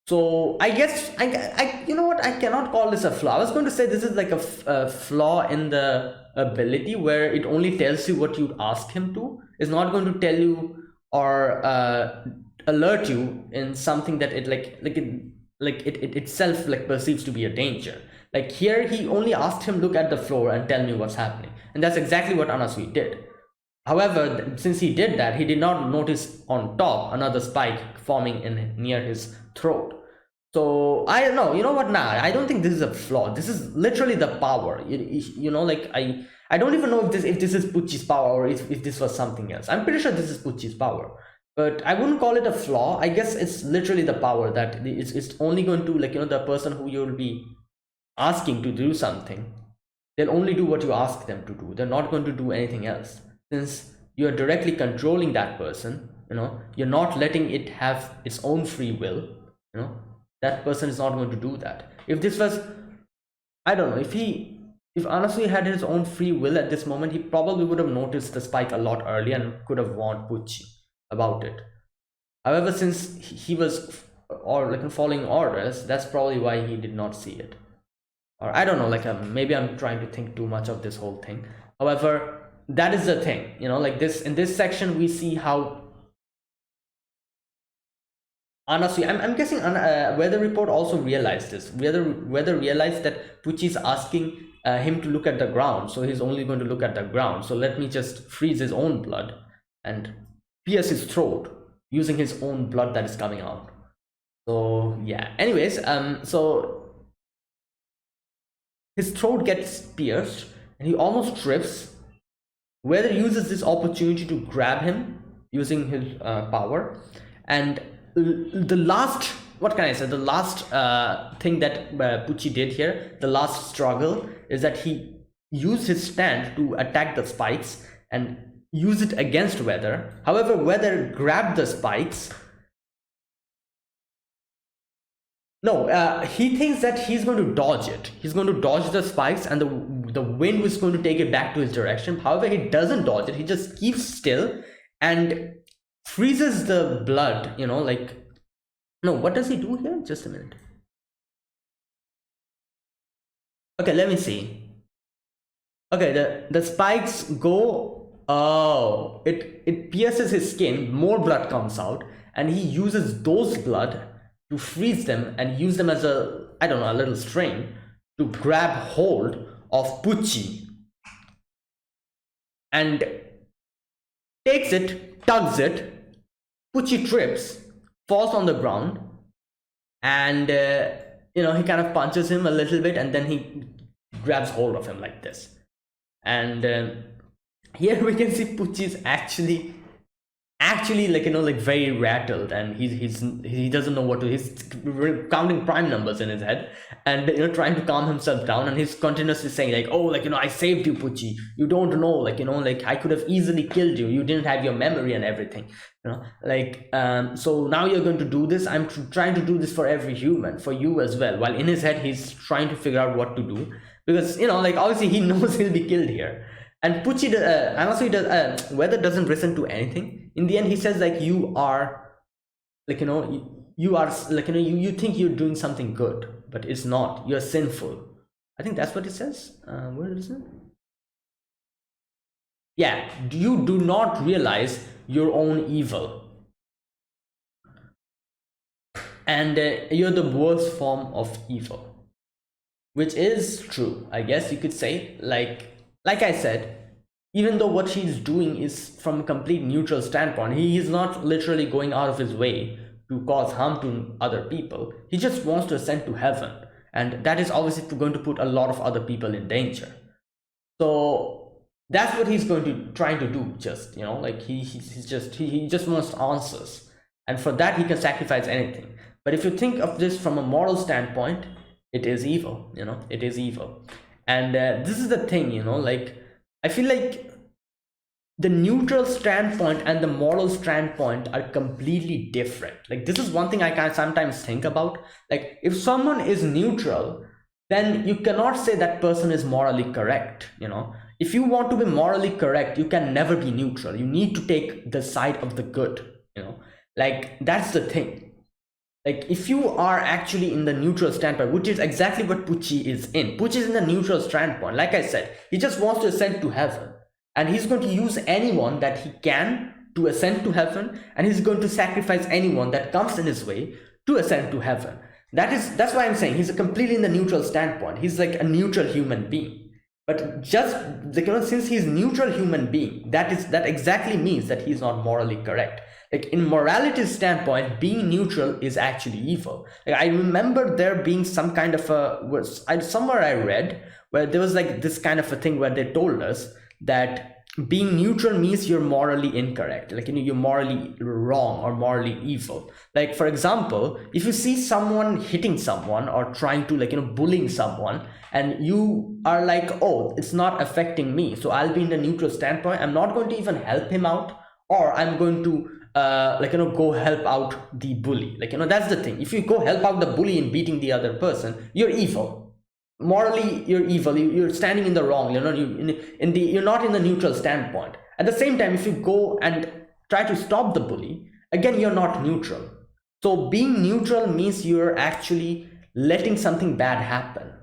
So I guess I you know what, I cannot call this a flaw. I was going to say this is like a flaw in the ability where it only tells you what you ask him to. It's not going to tell you or alert you in something that it itself like perceives to be a danger. Like here, he only asked him look at the floor and tell me what's happening, and that's exactly what Anasui did. However, since he did that, he did not notice on top another spike forming in near his throat. So I don't know. You know what? Nah, I don't think this is a flaw. This is literally the power. Like I don't even know if this is Pucci's power or if this was something else. I'm pretty sure this is Pucci's power, but I wouldn't call it a flaw. I guess it's literally the power that it's only going to, like, the person who you'll be asking to do something, they'll only do what you ask them to do. They're not going to do anything else. Since you're directly controlling that person, you're not letting it have its own free will, that person is not going to do that. If this was, I don't know, if Anasui had his own free will at this moment, he probably would have noticed the spike a lot earlier and could have warned Pucci about it. However, since he was following orders, that's probably why he did not see it. Or I don't know, maybe I'm trying to think too much of this whole thing. However, that is the thing, like this, in this section we see how Anasui, I'm guessing Weather Report also realized this. Weather realized that Pucci is asking him to look at the ground, so he's only going to look at the ground. So let me just freeze his own blood and pierce his throat using his own blood that is coming out. So yeah, anyways, so his throat gets pierced and he almost trips. Weather uses this opportunity to grab him using his power, and the last, what can I say, the last thing that Pucci did here, the last struggle, is that he used his stand to attack the spikes and use it against Weather. However, Weather grabbed the spikes. No, he thinks that he's going to dodge it. He's going to dodge the spikes and the wind was going to take it back to his direction. However, he doesn't dodge it. He just keeps still and freezes the blood, no, what does he do here? Just a minute. Okay, let me see. Okay, the spikes go, oh, it pierces his skin, more blood comes out, and he uses those blood to freeze them and use them as a, I don't know, a little string to grab hold of Pucci and takes it, tugs it. Pucci trips, falls on the ground, and he kind of punches him a little bit, and then he grabs hold of him like this. And here we can see Pucci is actually very rattled, and he doesn't know what to. He's counting prime numbers in his head, and trying to calm himself down, and he's continuously saying like, oh, I saved you, Pucci. You don't know, I could have easily killed you. You didn't have your memory and everything, so now you're going to do this. I'm trying to do this for every human, for you as well. While in his head he's trying to figure out what to do, because obviously he knows he'll be killed here. And Pucci, Anasui does, Weather doesn't listen to anything. In the end, he says like, you are, you are, you think you're doing something good, but it's not. You're sinful. I think that's what he says. Where is it? Yeah, you do not realize your own evil. And you're the worst form of evil. Which is true, I guess you could say. Like I said, even though what he's doing is from a complete neutral standpoint, he is not literally going out of his way to cause harm to other people. He just wants to ascend to heaven, and that is obviously going to put a lot of other people in danger. So that's what he's trying to do. Just he just wants answers, and for that he can sacrifice anything. But if you think of this from a moral standpoint, it is evil. It is evil. And this is the thing, I feel like the neutral standpoint and the moral standpoint are completely different. This is one thing I can sometimes think about. If someone is neutral, then you cannot say that person is morally correct. If you want to be morally correct, you can never be neutral. You need to take the side of the good. That's the thing. If you are actually in the neutral standpoint, which is exactly what Pucci is in. Pucci is in the neutral standpoint. Like I said, he just wants to ascend to heaven. And he's going to use anyone that he can to ascend to heaven, and he's going to sacrifice anyone that comes in his way to ascend to heaven. That's why I'm saying he's completely in the neutral standpoint. He's like a neutral human being. But just since he's neutral human being, that exactly means that he's not morally correct. Like in morality standpoint, being neutral is actually evil. Like I remember there being some kind of somewhere I read where there was like this kind of a thing where they told us that being neutral means you're morally incorrect, like you're morally wrong or morally evil. Like for example, if you see someone hitting someone or trying to bullying someone, and you are like, oh, it's not affecting me, so I'll be in the neutral standpoint, I'm not going to even help him out, or I'm going to go help out the bully. That's the thing. If you go help out the bully in beating the other person, you're evil. Morally you're evil. You're standing in the wrong. You're not in the neutral standpoint. At the same time, if you go and try to stop the bully, again, you're not neutral. So being neutral means you're actually letting something bad happen,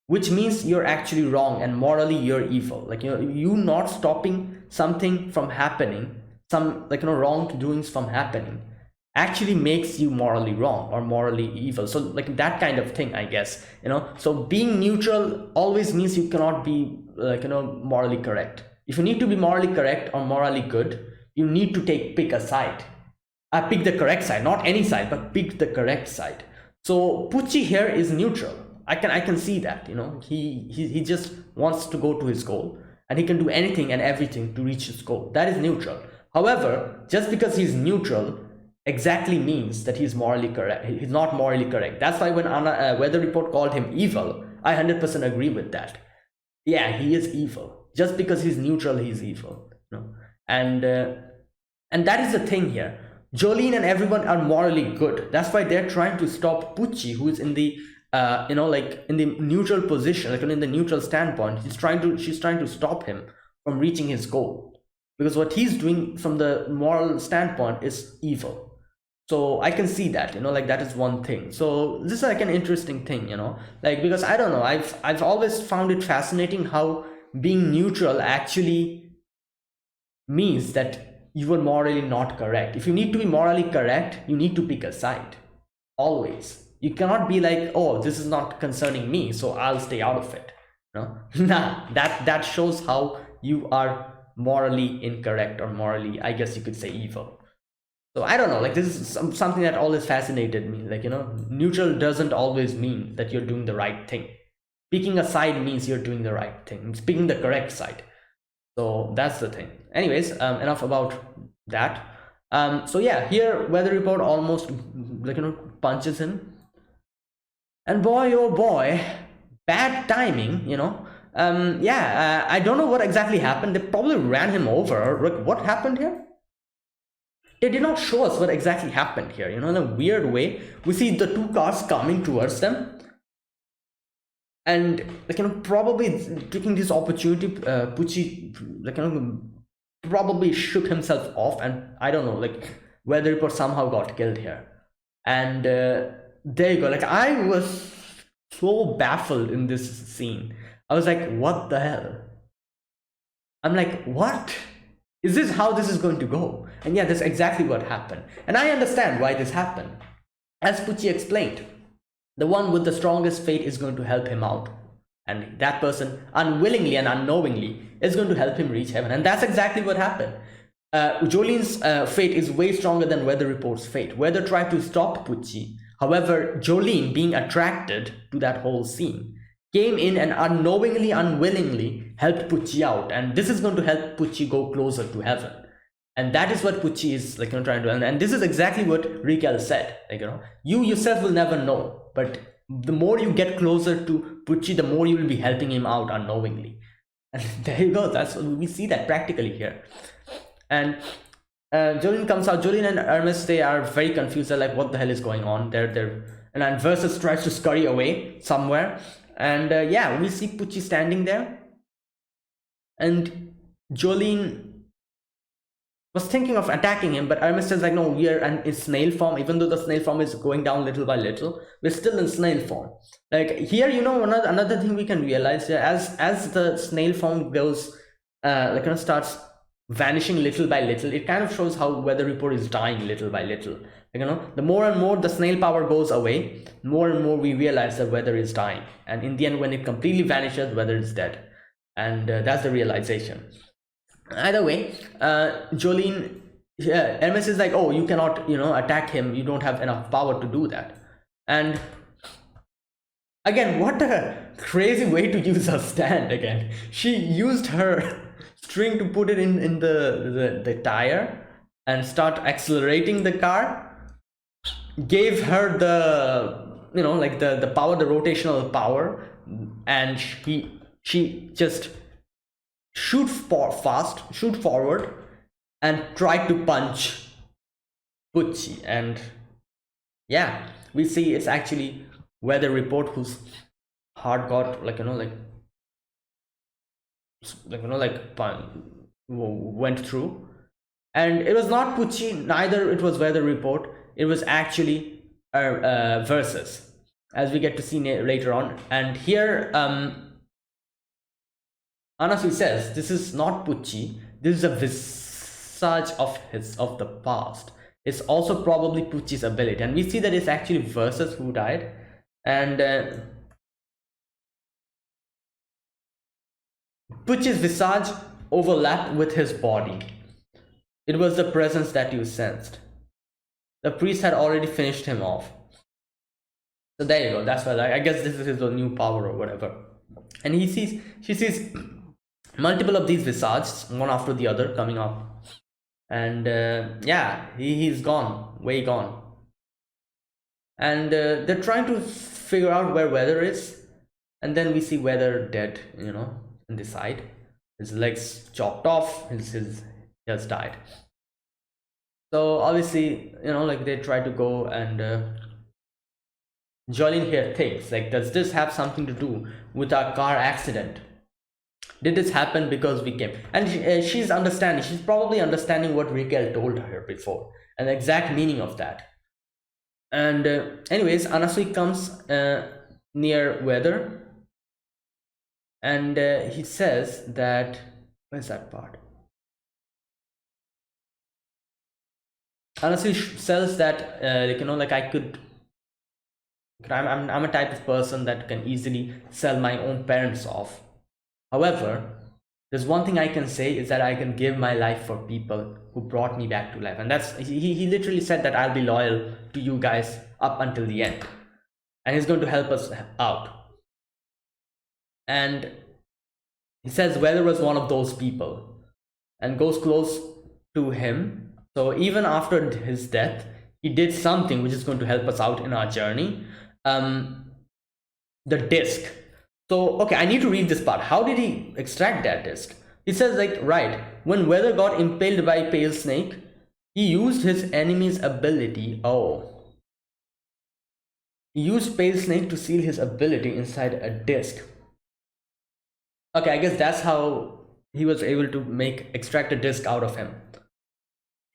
which means you're actually wrong, and morally you're evil. Like you not stopping something from happening, some wrongdoings from happening, actually makes you morally wrong or morally evil. So that kind of thing, I guess. So being neutral always means you cannot be morally correct. If you need to be morally correct or morally good, you need to pick a side. Pick the correct side, not any side, but pick the correct side. So Pucci here is neutral. I can see that. He just wants to go to his goal, and he can do anything and everything to reach his goal. That is neutral. However, just because he's neutral exactly means that he's morally correct. He's not morally correct. That's why when Weather Report called him evil, I 100% agree with that. Yeah, he is evil. Just because he's neutral, he's evil. And that is the thing here. Jolene and everyone are morally good. That's why they're trying to stop Pucci, who is in the in the neutral position, in the neutral standpoint. She's trying to stop him from reaching his goal, because what he's doing from the moral standpoint is evil. So I can see that, that is one thing. So this is an interesting thing, because I don't know, I've always found it fascinating how being neutral actually means that you are morally not correct. If you need to be morally correct, you need to pick a side. Always. You cannot be like, oh, this is not concerning me, so I'll stay out of it. Nah, that shows how you are morally incorrect, or morally, I guess you could say, evil. So I don't know, this is something that always fascinated me. Neutral doesn't always mean that you're doing the right thing. Picking a side means you're doing the right thing. It's picking the correct side. So that's the thing. Anyways, enough about that. So yeah, here Weather Report almost punches him. And boy, oh boy, bad timing, I don't know what exactly happened. They probably ran him over. What happened here? They did not show us what exactly happened here. In a weird way, we see the two cars coming towards them, and probably taking this opportunity, Pucci probably shook himself off, and I don't know, Weather Report somehow got killed here. And there you go. I was so baffled in this scene. I was like, what the hell? I'm like, what? Is this how this is going to go? And yeah, that's exactly what happened. And I understand why this happened. As Pucci explained, the one with the strongest fate is going to help him out. And that person, unwillingly and unknowingly, is going to help him reach heaven. And that's exactly what happened. Jolene's fate is way stronger than Weather Report's fate. Weather tried to stop Pucci. However, Jolene, being attracted to that whole scene, came in and unknowingly, unwillingly helped Pucci out. And this is going to help Pucci go closer to heaven. And that is what Pucci is trying to do. And this is exactly what Riquel said. You yourself will never know. But the more you get closer to Pucci, the more you will be helping him out unknowingly. And there you go. We see that practically here. And Jolene comes out. Jolene and Hermes, they are very confused. They're like, what the hell is going on? And then Versus tries to scurry away somewhere. And yeah, we see Pucci standing there. And Jolene was thinking of attacking him, but Hermes is like, no, we are in snail form. Even though the snail form is going down little by little, we're still in snail form. Here, another thing we can realize here, as the snail form goes, starts vanishing little by little, it kind of shows how weather report is dying little by little. The more and more the snail power goes away, more and more we realize that weather is dying, and in the end, when it completely vanishes, weather is dead. And that's the realization. Either way, Jolene, yeah, Hermes is like, oh, you cannot, attack him, you don't have enough power to do that. And again, what a crazy way to use her stand. Again, she used her string to put it in the tire and start accelerating the car, gave her the like the power, the rotational power, and she just shoot forward and tried to punch Pucci. And yeah, we see it's actually weather report whose heart got went through. And it was not Pucci, neither it was weather report, it was actually versus, as we get to see later on. And here Anasui says this is not Pucci, this is a visage of the past. It's also probably Pucci's ability, and we see that it's actually versus who died. And Pucci's visage overlapped with his body. It was the presence that you sensed. The priest had already finished him off. So there you go. That's why I guess this is his new power or whatever. And she sees multiple of these visages, one after the other, coming up. And yeah, he's gone, way gone. And they're trying to figure out where Weather is. And then we see Weather dead, in the side. His legs chopped off, he has died. So obviously, they try to go, and Jolene here thinks, does this have something to do with our car accident? Did this happen because we came? And she's probably understanding what Raquel told her before, and the exact meaning of that. And anyways, Anasui comes near Weather, and he says that, where's that part? Anasui says that I'm a type of person that can easily sell my own parents off. However, there's one thing I can say, is that I can give my life for people who brought me back to life. And that's, he literally said that I'll be loyal to you guys up until the end, and he's going to help us out. And he says Weather was one of those people, and goes close to him. So even after his death, he did something which is going to help us out in our journey. The disc. So, okay, I need to read this part. How did he extract that disc? He says, right, when Weather got impaled by Pale Snake, he used his enemy's ability. He used Pale Snake to seal his ability inside a disc. Okay, I guess that's how he was able to extract a disc out of him.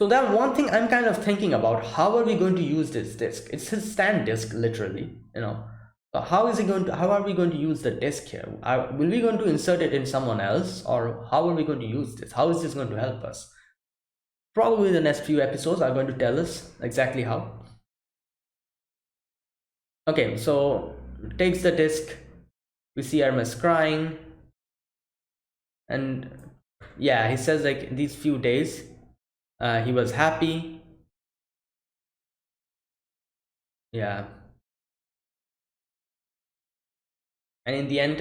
So that one thing I'm kind of thinking about, how are we going to use this disc? It's his stand disc, literally, So how are we going to use the disc here? Will we going to insert it in someone else, or how are we going to use this? How is this going to help us? Probably the next few episodes are going to tell us exactly how. Okay, so takes the disc. We see Hermes crying. And yeah, he says these few days he was happy. Yeah. And in the end,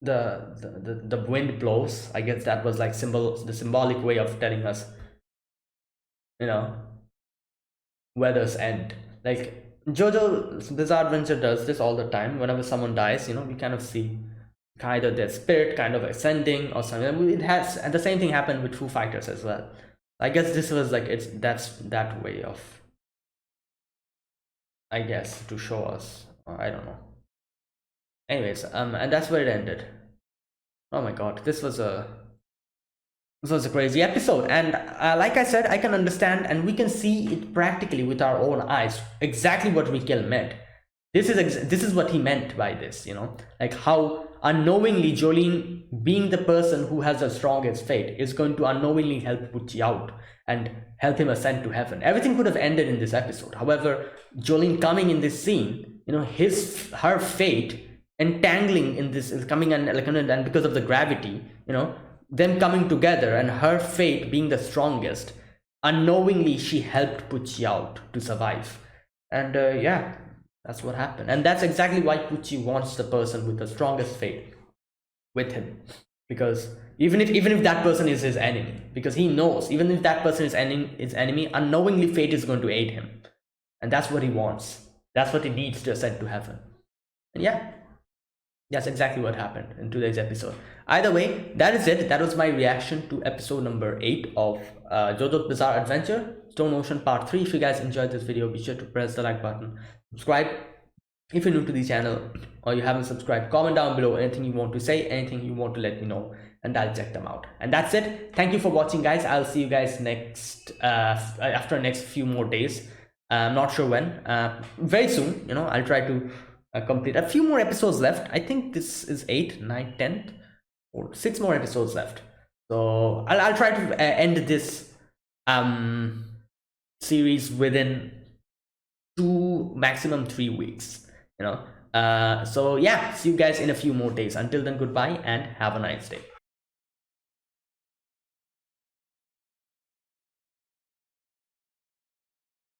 the wind blows. I guess that was the symbolic way of telling us, weather's end. JoJo's Bizarre Adventure does this all the time. Whenever someone dies, we kind of see either their spirit kind of ascending or something. It has, and the same thing happened with Foo Fighters as well. I guess this was that's that way of, I guess, to show us. I don't know. Anyways, and that's where it ended. Oh my god, this was a crazy episode. And like I said, I can understand, and we can see it practically with our own eyes exactly what Raquel meant. This is what he meant by this, how unknowingly Jolene, being the person who has the strongest fate, is going to unknowingly help Pucci out and help him ascend to heaven. Everything could have ended in this episode. However, Jolene coming in this scene, her fate entangling in this is coming, and because of the gravity, them coming together and her fate being the strongest, unknowingly she helped Pucci out to survive. And yeah, that's what happened. And that's exactly why Pucci wants the person with the strongest fate with him, because even if that person is his enemy, because he knows even if that person is his enemy, unknowingly fate is going to aid him, and that's what he wants. That's what he needs to ascend to heaven. And yeah, that's exactly what happened in today's episode. Either way, that is it. That was my reaction to episode number 8 of JoJo's Bizarre Adventure Stone Ocean Part 3. If you guys enjoyed this video, be sure to press the like button, subscribe if you're new to the channel, or you haven't subscribed. Comment down below anything you want to say, anything you want to let me know, and I'll check them out. And that's it. Thank you for watching, guys. I'll see you guys next after next few more days. I'm not sure when. Very soon, I'll try to complete a few more episodes left. I think this is 8, 9, 10, or 6 more episodes left. So I'll try to end this series within 2, maximum 3 weeks. So yeah, see you guys in a few more days. Until then, goodbye and have a nice day.